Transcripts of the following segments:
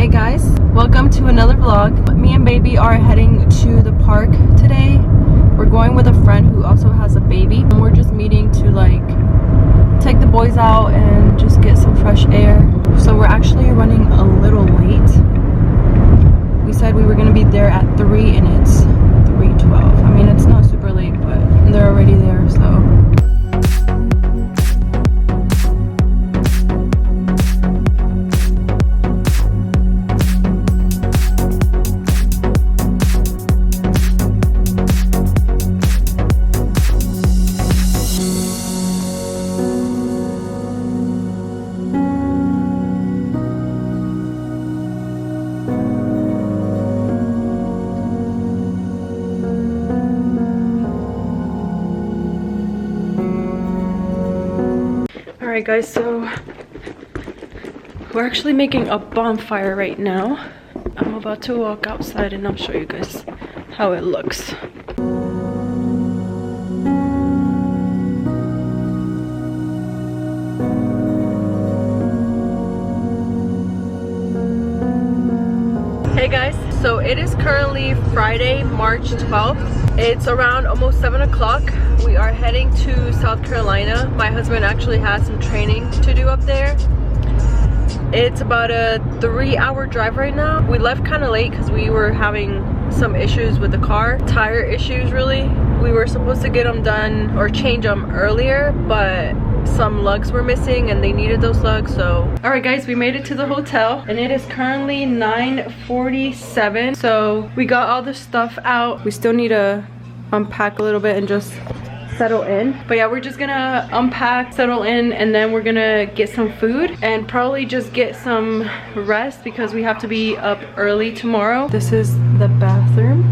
Hey guys, welcome to another vlog. Me and baby are heading to the park today. We're going with a friend who also has a baby, and we're just meeting to like take the boys out and just get some fresh air. So we're actually running a little late. We said we were going to be there at 3 and it's 3:12. I mean, it's not super late, but they're already there, so. Alright guys, so we're actually making a bonfire right now. I'm about to walk outside and I'll show you guys how it looks. Hey guys, so it is currently Friday, March 12th. It's around almost 7 o'clock. We are heading to South Carolina. My husband actually has some training to do up there. It's about a 3-hour drive right now. We left kind of late because we were having some issues with the car. Tire issues, really. We were supposed to get them done or change them earlier, but some lugs were missing and they needed those lugs. So alright guys, we made it to the hotel and it is currently 9:47. So we got all the stuff out. We still need to unpack a little bit and just settle in, but yeah, we're just gonna unpack, settle in, and then we're gonna get some food and probably just get some rest because we have to be up early tomorrow. This is the bathroom.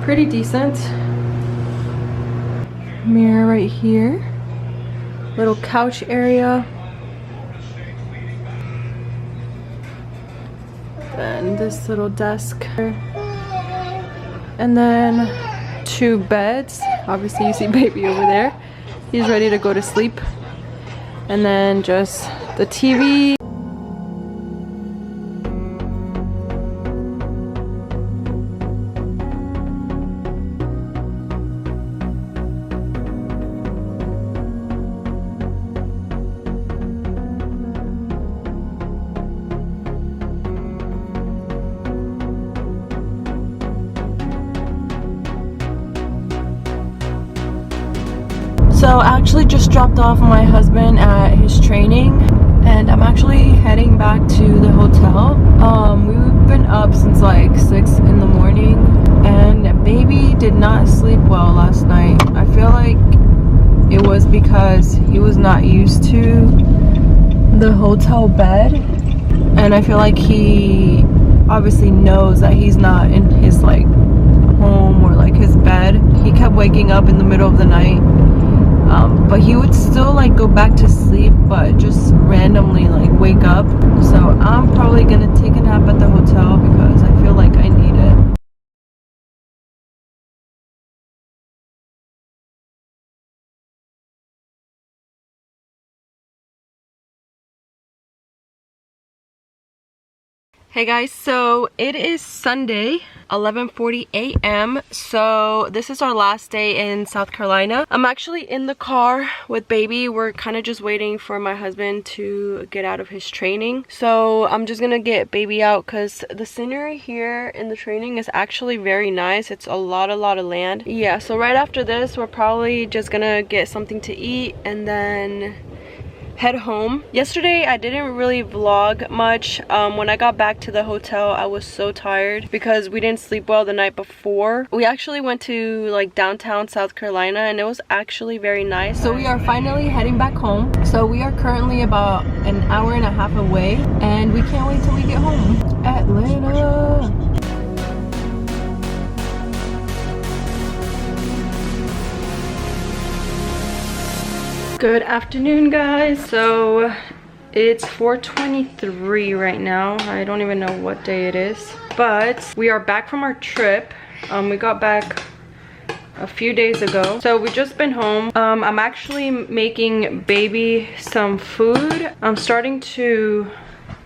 Pretty decent. Mirror right here. Little couch area. And this little desk. And then 2 beds. Obviously you see baby over there. He's ready to go to sleep. And then just the TV. So I actually just dropped off my husband at his training and I'm actually heading back to the hotel. We've been up since like 6 in the morning and baby did not sleep well last night. I feel like it was because he was not used to the hotel bed, and I feel like he obviously knows that he's not in his like home or like his bed. He kept waking up in the middle of the night. But he would still like go back to sleep, but just randomly like wake up. So I'm probably gonna take a nap at the hotel because I feel like I need it. Hey guys, so it is Sunday, 11:40 a.m. So this is our last day in South Carolina. I'm actually in the car with baby. We're kind of just waiting for my husband to get out of his training. So I'm just gonna get baby out because the scenery here in the training is actually very nice. It's a lot of land. Yeah, so right after this, we're probably just gonna get something to eat and then head home. Yesterday I didn't really vlog much. When I got back to the hotel I was so tired because we didn't sleep well the night before. We actually went to like downtown South Carolina and it was actually very nice. So we are finally heading back home. So we are currently about an hour and a half away and we can't wait till we get home. Atlanta. Good afternoon guys. So it's 4:23 right now. I don't even know what day it is, but we are back from our trip. We got back a few days ago, so we've just been home. I'm actually making baby some food. I'm starting to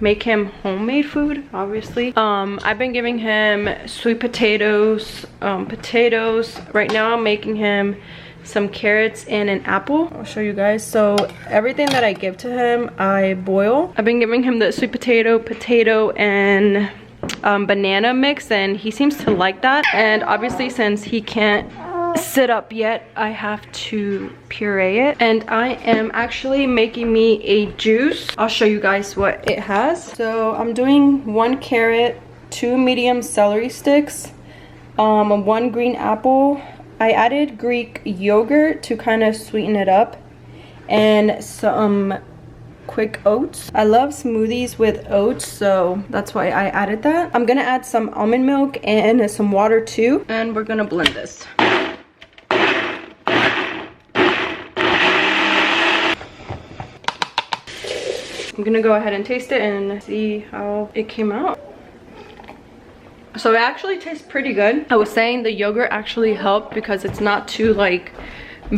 make him homemade food, obviously. I've been giving him sweet potatoes, right now I'm making him some carrots and an apple. I'll show you guys. So everything that I give to him I boil. I've been giving him the sweet potato and banana mix, and he seems to like that. And obviously since he can't sit up yet, I have to puree it. And I am actually making me a juice. I'll show you guys what it has. So I'm doing 1 carrot, 2 medium celery sticks, 1 green apple. I added Greek yogurt to kind of sweeten it up, and some quick oats. I love smoothies with oats, so that's why I added that. I'm gonna add some almond milk and some water too, and we're gonna blend this. I'm gonna go ahead and taste it and see how it came out. So it actually tastes pretty good. I was saying the yogurt actually helped because it's not too like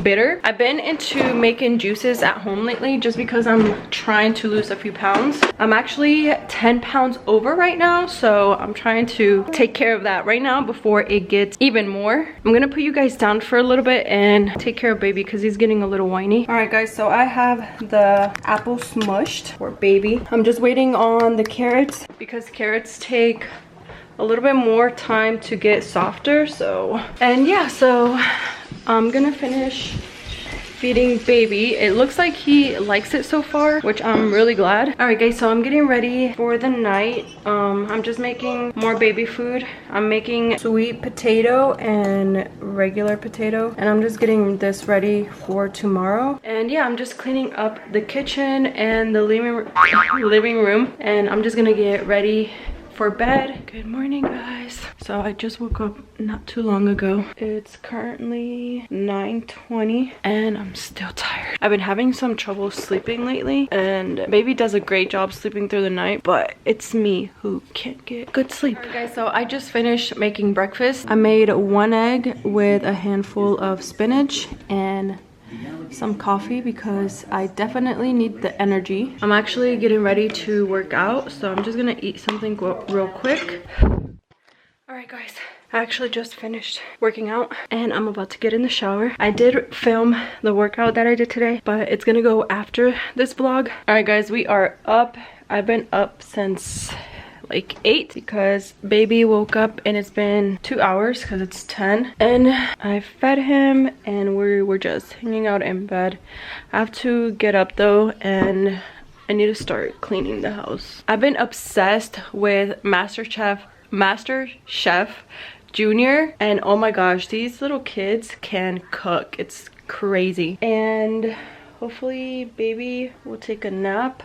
bitter. I've been into making juices at home lately just because I'm trying to lose a few pounds. I'm actually 10 pounds over right now, so I'm trying to take care of that right now before it gets even more. I'm gonna put you guys down for a little bit and take care of baby because he's getting a little whiny. All right guys, so I have the apple smushed for baby. I'm just waiting on the carrots because carrots take a little bit more time to get softer. So, and yeah, so I'm gonna finish feeding baby. It looks like he likes it so far, which I'm really glad. All right guys, so I'm getting ready for the night. I'm just making more baby food. I'm making sweet potato and regular potato, and I'm just getting this ready for tomorrow. And yeah, I'm just cleaning up the kitchen and the living room, and I'm just gonna get ready for bed. Good morning guys. So I just woke up not too long ago. It's currently 9:20 and I'm still tired. I've been having some trouble sleeping lately, and baby does a great job sleeping through the night, but it's me who can't get good sleep. Alright guys, so I just finished making breakfast. I made 1 egg with a handful of spinach and some coffee because I definitely need the energy. I'm actually getting ready to work out, so I'm just gonna eat something real quick. All right guys, I actually just finished working out and I'm about to get in the shower. I did film the workout that I did today, but it's gonna go after this vlog. All right guys, we are up. I've been up since like 8 because baby woke up, and it's been 2 hours because it's 10, and I fed him and we're just hanging out in bed. I have to get up though, and I need to start cleaning the house. I've been obsessed with MasterChef Junior, and oh my gosh, these little kids can cook. It's crazy. And hopefully baby will take a nap,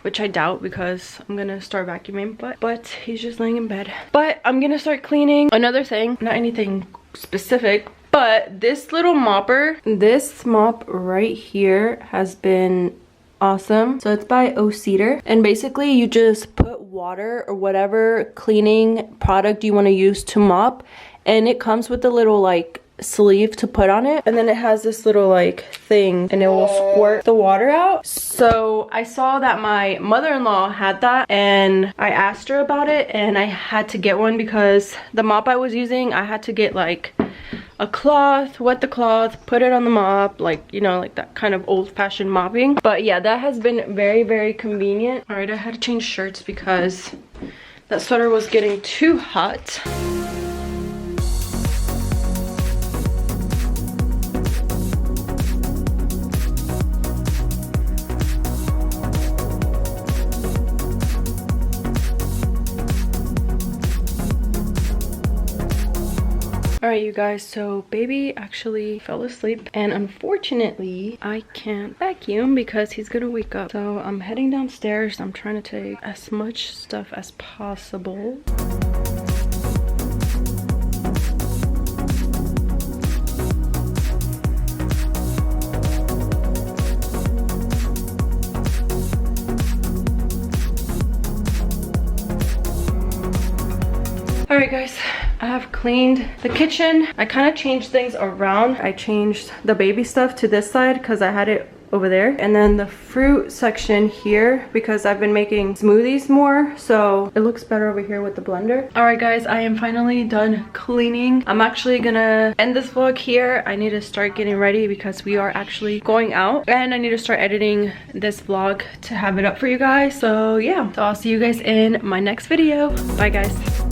which I doubt because I'm gonna start vacuuming, but he's just laying in bed. But I'm gonna start cleaning. Another thing, not anything specific, but this little mopper, this mop right here has been awesome. So it's by Cedar, and basically you just put water or whatever cleaning product you want to use to mop, and it comes with a little like sleeve to put on it, and then it has this little like thing and it will squirt the water out. So I saw that my mother-in-law had that, and I asked her about it, and I had to get one because the mop I was using, I had to get like a cloth, wet the cloth, put it on the mop, like, you know, like that kind of old-fashioned mopping. But yeah, that has been very convenient. All right, I had to change shirts because that sweater was getting too hot. Alright you guys, so baby actually fell asleep, and unfortunately I can't vacuum because he's gonna wake up. So I'm heading downstairs. I'm trying to take as much stuff as possible. Alright guys, I have cleaned the kitchen. I kind of changed things around. I changed the baby stuff to this side because I had it over there, and then the fruit section here because I've been making smoothies more, so it looks better over here with the blender. All right guys, I am finally done cleaning. I'm actually gonna end this vlog here. I need to start getting ready because we are actually going out, and I need to start editing this vlog to have it up for you guys. So yeah, so I'll see you guys in my next video. Bye guys.